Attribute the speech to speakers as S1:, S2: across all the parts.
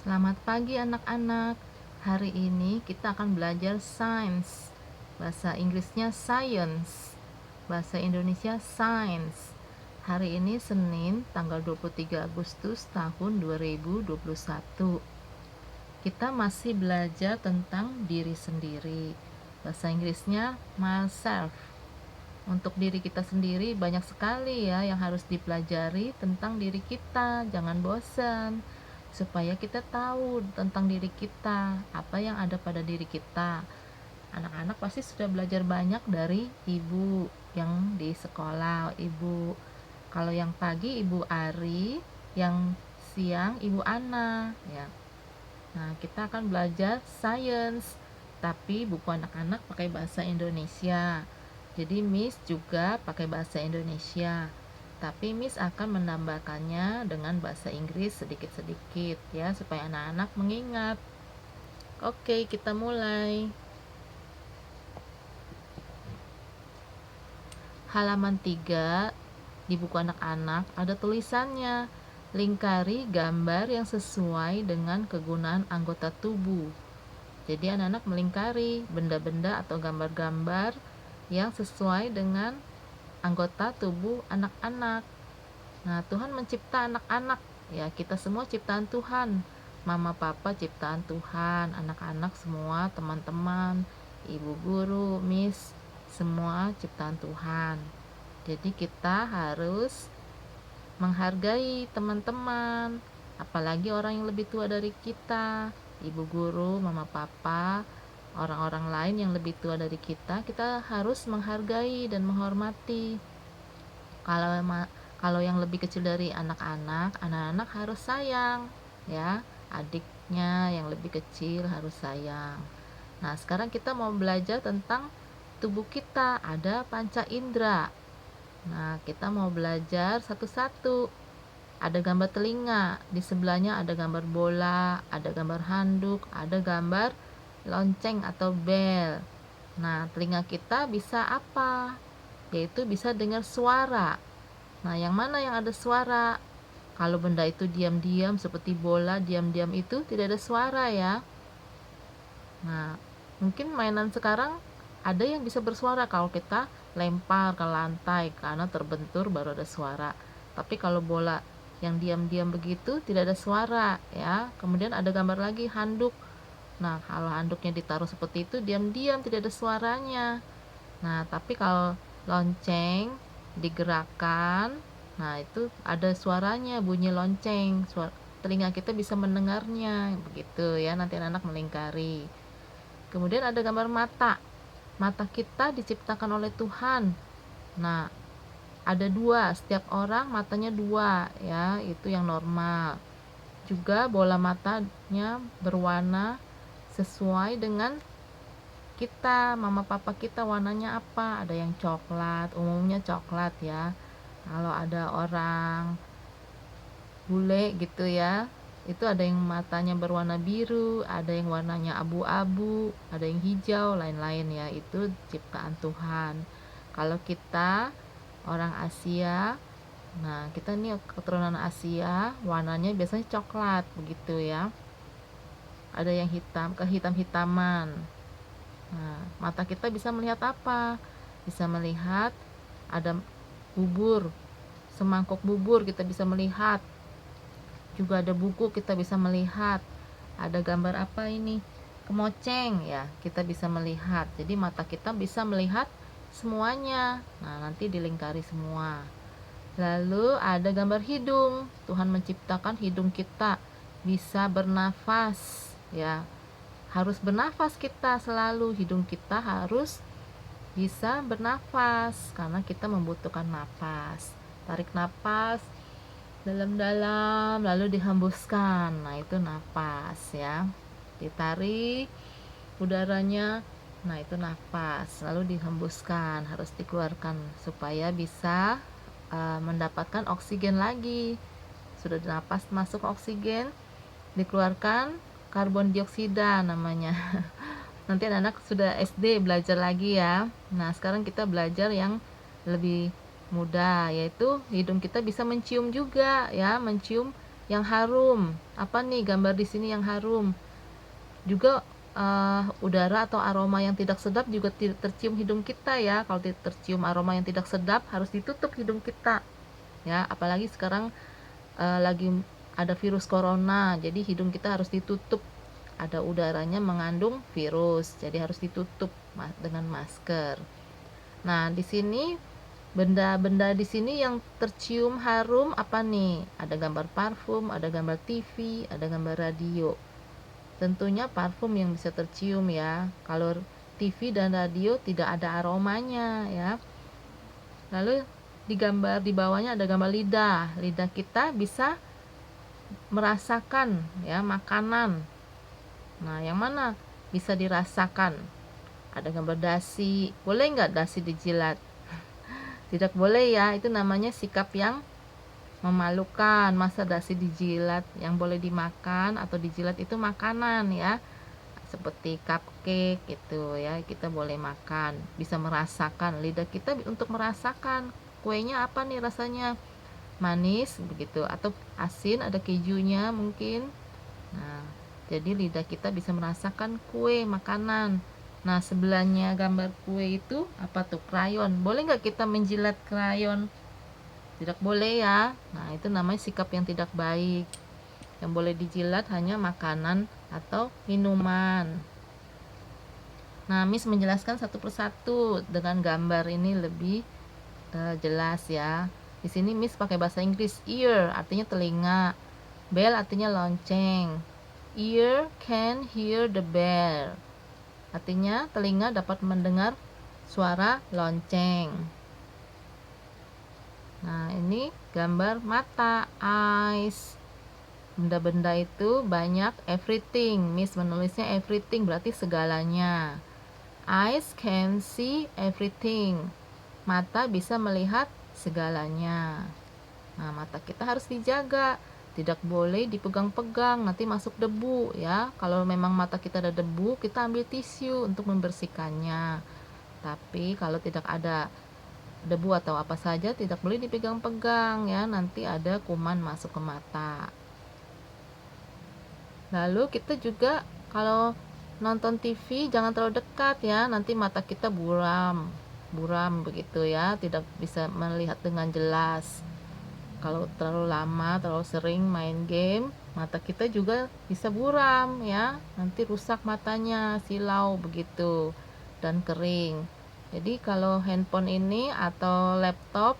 S1: Selamat pagi anak-anak. Hari ini kita akan belajar sains. Bahasa Inggrisnya science. Bahasa Indonesia science. Hari ini Senin, tanggal 23 Agustus tahun 2021. Kita masih belajar tentang diri sendiri. Bahasa Inggrisnya myself. Untuk diri kita sendiri banyak sekali ya yang harus dipelajari tentang diri kita. Jangan bosan, supaya kita tahu tentang diri kita, apa yang ada pada diri kita. Anak-anak pasti sudah belajar banyak dari ibu yang di sekolah. Ibu, kalau yang pagi ibu Ari, yang siang ibu Ana ya. Nah, kita akan belajar science, tapi buku anak-anak pakai bahasa Indonesia. Jadi Miss juga pakai bahasa Indonesia. Tapi Miss akan menambahkannya dengan bahasa Inggris sedikit-sedikit ya, supaya anak-anak mengingat. Oke, kita mulai. Halaman 3 di buku anak-anak ada tulisannya. Lingkari gambar yang sesuai dengan kegunaan anggota tubuh. Jadi anak-anak melingkari benda-benda atau gambar-gambar yang sesuai dengan anggota tubuh anak-anak. Nah, Tuhan mencipta anak-anak ya, kita semua ciptaan Tuhan. Mama papa ciptaan Tuhan, anak-anak semua teman-teman, ibu guru, miss, semua ciptaan Tuhan. Jadi kita harus menghargai teman-teman, apalagi orang yang lebih tua dari kita, ibu guru, mama papa, orang-orang lain yang lebih tua dari kita harus menghargai dan menghormati. Kalau kalau yang lebih kecil dari anak-anak harus sayang ya, adiknya yang lebih kecil harus sayang. Nah, sekarang kita mau belajar tentang tubuh kita, ada panca indera. Nah, kita mau belajar satu-satu. Ada gambar telinga, di sebelahnya ada gambar bola, ada gambar handuk, ada gambar lonceng atau bel. Nah, telinga kita bisa apa? Yaitu bisa dengar suara. Nah, yang mana yang ada suara? Kalau benda itu diam-diam seperti bola, diam-diam itu tidak ada suara ya. Nah, mungkin mainan sekarang ada yang bisa bersuara kalau kita lempar ke lantai karena terbentur baru ada suara. Tapi kalau bola yang diam-diam begitu tidak ada suara ya. Kemudian ada gambar lagi handuk. Nah, kalau handuknya ditaruh seperti itu diam-diam tidak ada suaranya. Nah, tapi kalau lonceng digerakkan, nah itu ada suaranya, bunyi lonceng. Telinga kita bisa mendengarnya begitu ya. Nanti anak-anak melingkari. Kemudian ada gambar mata. Mata kita diciptakan oleh Tuhan. Nah, ada dua, setiap orang matanya dua ya, itu yang normal. Juga bola matanya berwarna sesuai dengan kita, mama papa kita warnanya apa. Ada yang coklat, umumnya coklat ya. Kalau ada orang bule gitu ya, itu ada yang matanya berwarna biru, ada yang warnanya abu-abu, ada yang hijau, lain-lain ya. Itu ciptaan Tuhan. Kalau kita orang Asia, nah kita nih keturunan Asia, warnanya biasanya coklat begitu ya. Ada yang hitam, kehitam-hitaman. Nah, mata kita bisa melihat apa? Bisa melihat ada bubur, semangkuk bubur kita bisa melihat. Juga ada buku kita bisa melihat. Ada gambar apa ini? Kemoceng ya, kita bisa melihat. Jadi mata kita bisa melihat semuanya. Nah, nanti dilingkari semua. Lalu ada gambar hidung. Tuhan menciptakan hidung kita bisa bernafas ya. Harus bernafas kita selalu, hidung kita harus bisa bernafas karena kita membutuhkan nafas. Tarik nafas dalam-dalam lalu dihembuskan. Nah, itu nafas ya. Ditarik udaranya, nah itu nafas, lalu dihembuskan, harus dikeluarkan supaya bisa mendapatkan oksigen lagi. Sudah nafas masuk oksigen, dikeluarkan karbon dioksida namanya. Nanti anak-anak sudah SD belajar lagi ya. Nah, sekarang kita belajar yang lebih mudah, yaitu hidung kita bisa mencium juga ya, mencium yang harum. Apa nih gambar di sini yang harum? Juga udara atau aroma yang tidak sedap juga tercium hidung kita ya. Kalau tercium aroma yang tidak sedap harus ditutup hidung kita ya, apalagi sekarang lagi ada virus corona, jadi hidung kita harus ditutup, ada udaranya mengandung virus, jadi harus ditutup dengan masker. Nah, di sini benda-benda di sini yang tercium harum apa nih? Ada gambar parfum, ada gambar TV, ada gambar radio. Tentunya parfum yang bisa tercium ya. Kalau TV dan radio tidak ada aromanya ya. Lalu di gambar di bawahnya ada gambar lidah. Lidah kita bisa merasakan ya makanan. Nah, yang mana bisa dirasakan? Ada gambar dasi. Boleh nggak dasi dijilat? Tidak boleh ya. Itu namanya sikap yang memalukan. Masa dasi dijilat? Yang boleh dimakan atau dijilat itu makanan ya, seperti cupcake gitu ya, kita boleh makan, bisa merasakan. Lidah kita untuk merasakan kuenya apa nih rasanya, manis begitu atau asin, ada kejunya mungkin. Nah, jadi lidah kita bisa merasakan kue, makanan. Nah, sebelahnya gambar kue itu apa tuh? Krayon. Boleh nggak kita menjilat krayon? Tidak boleh ya. Nah, itu namanya sikap yang tidak baik. Yang boleh dijilat hanya makanan atau minuman. Nah, Miss menjelaskan satu persatu dengan gambar ini lebih jelas ya. Di sini Miss pakai bahasa Inggris. Ear artinya telinga, bell artinya lonceng. Ear can hear the bell. Artinya telinga dapat mendengar suara lonceng. Nah, ini gambar mata, eyes. Benda-benda itu banyak, everything. Miss menulisnya everything berarti segalanya. Eyes can see everything. Mata bisa melihat segalanya. Nah, mata kita harus dijaga. Tidak boleh dipegang-pegang, nanti masuk debu ya. Kalau memang mata kita ada debu, kita ambil tisu untuk membersihkannya. Tapi kalau tidak ada debu atau apa saja, tidak boleh dipegang-pegang ya, nanti ada kuman masuk ke mata. Lalu kita juga kalau nonton TV jangan terlalu dekat ya, nanti mata kita buram begitu ya, tidak bisa melihat dengan jelas. Kalau terlalu lama, terlalu sering main game, mata kita juga bisa buram ya, nanti rusak matanya, silau begitu dan kering. Jadi kalau handphone ini atau laptop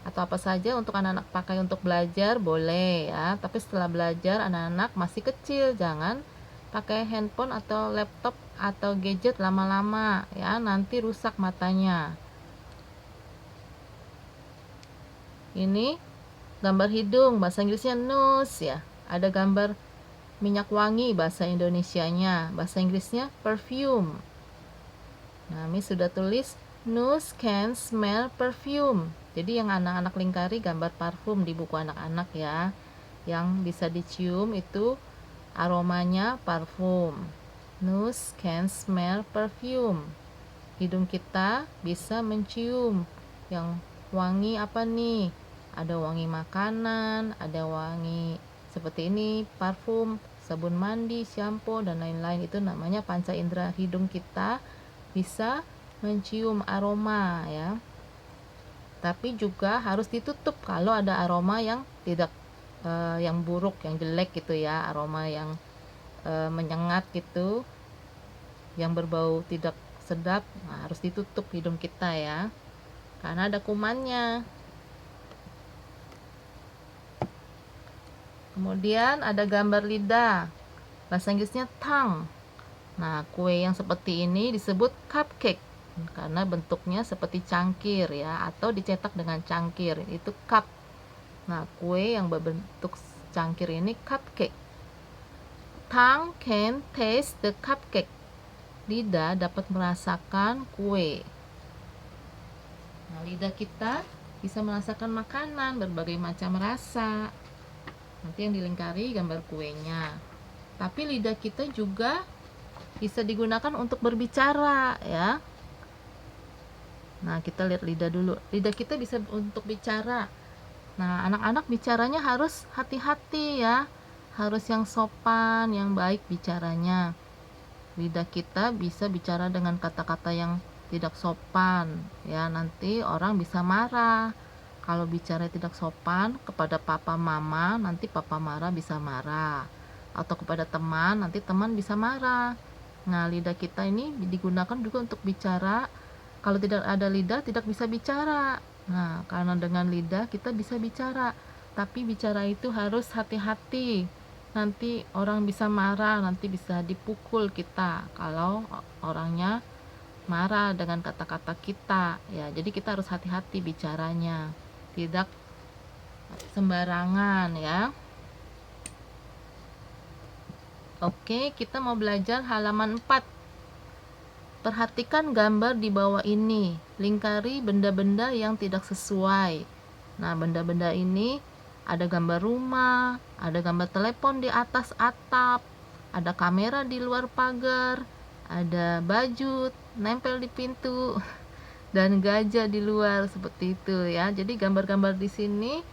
S1: atau apa saja untuk anak-anak pakai untuk belajar boleh ya, tapi setelah belajar anak-anak masih kecil, jangan pakai handphone atau laptop atau gadget lama-lama ya, nanti rusak matanya. Ini gambar hidung, bahasa Inggrisnya nose ya. Ada gambar minyak wangi bahasa Indonesianya, bahasa Inggrisnya perfume. Nah, Miss sudah tulis nose can smell perfume. Jadi yang anak-anak lingkari gambar parfum di buku anak-anak ya. Yang bisa dicium itu aromanya parfum. Nose can smell perfume. Hidung kita bisa mencium yang wangi apa nih? Ada wangi makanan, ada wangi seperti ini, parfum, sabun mandi, shampoo dan lain-lain. Itu namanya panca indera hidung kita bisa mencium aroma ya. Tapi juga harus ditutup kalau ada aroma yang tidak yang buruk, yang jelek gitu ya, aroma yang menyengat gitu, yang berbau tidak sedap. Nah, harus ditutup hidung kita ya, karena ada kumannya. Kemudian ada gambar lidah, bahasa Inggrisnya tongue. Nah, kue yang seperti ini disebut cupcake karena bentuknya seperti cangkir ya, atau dicetak dengan cangkir, itu cup. Nah, kue yang berbentuk cangkir ini cupcake. Tongue can taste the cupcake. Lidah dapat merasakan kue. Nah, lidah kita bisa merasakan makanan berbagai macam rasa. Nanti yang dilingkari gambar kuenya. Tapi lidah kita juga bisa digunakan untuk berbicara ya. Nah, kita lihat lidah dulu. Lidah kita bisa untuk bicara. Nah, anak-anak bicaranya harus hati-hati ya, harus yang sopan, yang baik bicaranya. Lidah kita bisa bicara dengan kata-kata yang tidak sopan ya, nanti orang bisa marah. Kalau bicara tidak sopan kepada papa mama, nanti papa marah, bisa marah. Atau kepada teman, nanti teman bisa marah. Nah, lidah kita ini digunakan juga untuk bicara. Kalau tidak ada lidah, tidak bisa bicara. Nah, karena dengan lidah kita bisa bicara, tapi bicara itu harus hati-hati. Nanti orang bisa marah, nanti bisa dipukul kita kalau orangnya marah dengan kata-kata kita ya. Jadi kita harus hati-hati bicaranya, tidak sembarangan ya. Oke, kita mau belajar halaman 4. Perhatikan gambar di bawah ini. Lingkari benda-benda yang tidak sesuai. Nah, benda-benda ini ada gambar rumah, ada gambar telepon di atas atap, ada kamera di luar pagar, ada baju nempel di pintu, dan gajah di luar, seperti itu ya. Jadi gambar-gambar di sini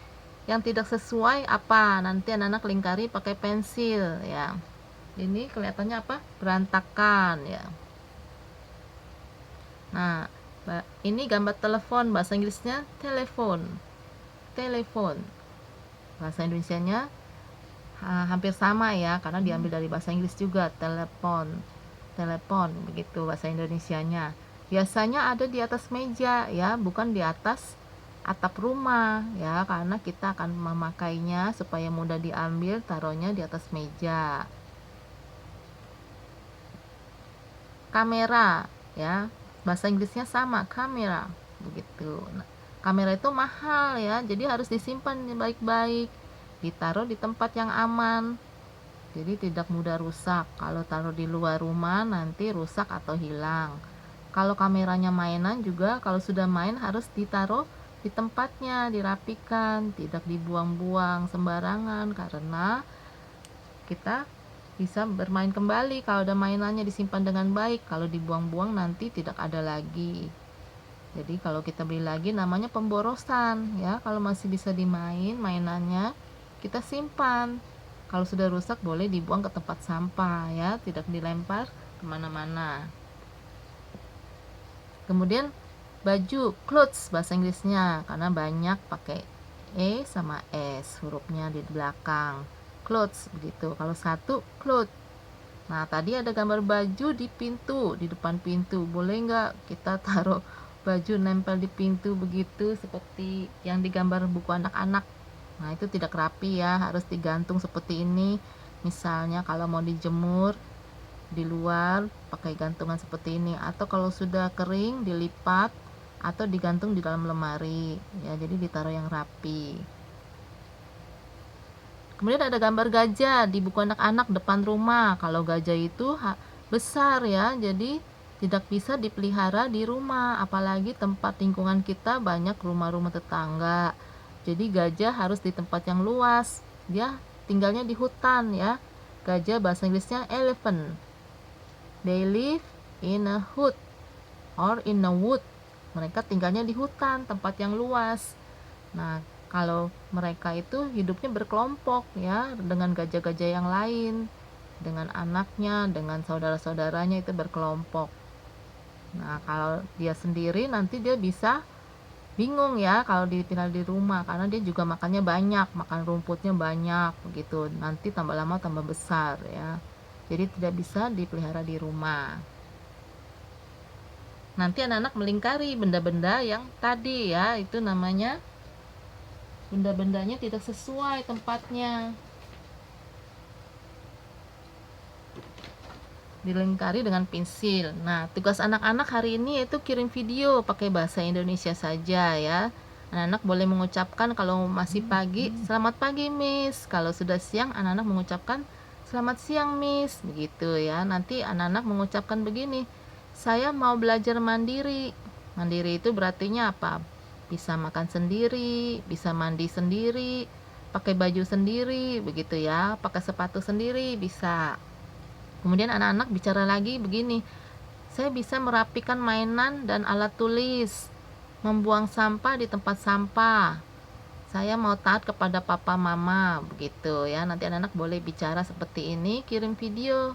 S1: yang tidak sesuai apa? Nanti anak-anak lingkari pakai pensil ya. Ini kelihatannya apa? Berantakan ya. Nah, ini gambar telepon, bahasa Inggrisnya telepon. Telepon. Bahasa Indonesianya hampir sama ya, karena diambil dari bahasa Inggris juga, telepon. Telepon begitu bahasa Indonesianya. Biasanya ada di atas meja ya, bukan di atas atap rumah ya, karena kita akan memakainya supaya mudah diambil, taruhnya di atas meja. Kamera ya, bahasa Inggrisnya sama, kamera begitu. Nah, kamera itu mahal ya, jadi harus disimpan baik-baik, ditaruh di tempat yang aman, jadi tidak mudah rusak. Kalau taruh di luar rumah nanti rusak atau hilang. Kalau kameranya mainan juga, kalau sudah main harus ditaruh di tempatnya, dirapikan, tidak dibuang-buang sembarangan, karena kita bisa bermain kembali kalau ada mainannya disimpan dengan baik. Kalau dibuang-buang nanti tidak ada lagi. Jadi kalau kita beli lagi namanya pemborosan ya. Kalau masih bisa dimain mainannya, kita simpan. Kalau sudah rusak boleh dibuang ke tempat sampah ya, tidak dilempar kemana-mana. Kemudian baju, clothes bahasa Inggrisnya, karena banyak pakai E sama S hurufnya di belakang. Clothes begitu. Kalau satu, cloth. Nah, tadi ada gambar baju di pintu, di depan pintu. Boleh nggak kita taruh baju nempel di pintu begitu, seperti yang digambar buku anak-anak? Nah, itu tidak rapi ya, harus digantung seperti ini. Misalnya kalau mau dijemur di luar, pakai gantungan seperti ini. Atau kalau sudah kering, dilipat atau digantung di dalam lemari ya, jadi ditaruh yang rapi. Kemudian ada gambar gajah di buku anak-anak depan rumah. Kalau gajah itu besar ya, jadi tidak bisa dipelihara di rumah, apalagi tempat lingkungan kita banyak rumah-rumah tetangga. Jadi gajah harus di tempat yang luas. Dia tinggalnya di hutan ya. Gajah bahasa Inggrisnya elephant. They live in a wood or in a wood. Mereka tinggalnya di hutan, tempat yang luas. Nah, kalau mereka itu hidupnya berkelompok ya, dengan gajah-gajah yang lain, dengan anaknya, dengan saudara-saudaranya itu berkelompok. Nah, kalau dia sendiri nanti dia bisa bingung ya kalau ditinggal di rumah, karena dia juga makannya banyak, makan rumputnya banyak begitu. Nanti tambah lama tambah besar ya. Jadi tidak bisa dipelihara di rumah. Nanti anak-anak melingkari benda-benda yang tadi ya, itu namanya benda-bendanya tidak sesuai tempatnya, dilingkari dengan pensil. Nah, tugas anak-anak hari ini yaitu kirim video pakai bahasa Indonesia saja ya. Anak-anak boleh mengucapkan kalau masih pagi, selamat pagi Miss. Kalau sudah siang, anak-anak mengucapkan selamat siang Miss, begitu ya. Nanti anak-anak mengucapkan begini, saya mau belajar mandiri. Mandiri itu berartinya apa? Bisa makan sendiri, bisa mandi sendiri, pakai baju sendiri begitu ya, pakai sepatu sendiri bisa. Kemudian anak-anak bicara lagi begini, saya bisa merapikan mainan dan alat tulis, membuang sampah di tempat sampah, Saya mau taat kepada papa mama, begitu ya. Nanti anak-anak boleh bicara seperti ini, kirim video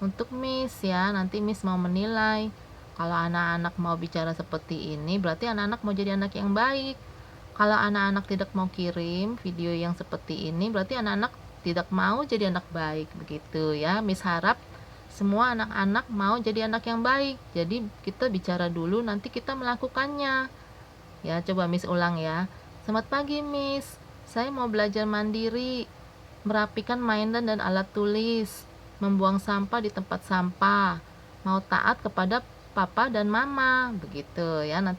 S1: untuk Miss ya. Nanti Miss mau menilai. Kalau anak-anak mau bicara seperti ini, berarti anak-anak mau jadi anak yang baik. Kalau anak-anak tidak mau kirim video yang seperti ini, berarti anak-anak tidak mau jadi anak baik, begitu ya. Miss harap semua anak-anak mau jadi anak yang baik. Jadi kita bicara dulu, nanti kita melakukannya. Ya, coba Miss ulang ya. Selamat pagi, Miss. Saya mau belajar mandiri, merapikan mainan dan alat tulis, membuang sampah di tempat sampah, mau taat kepada papa dan mama, begitu ya. Nanti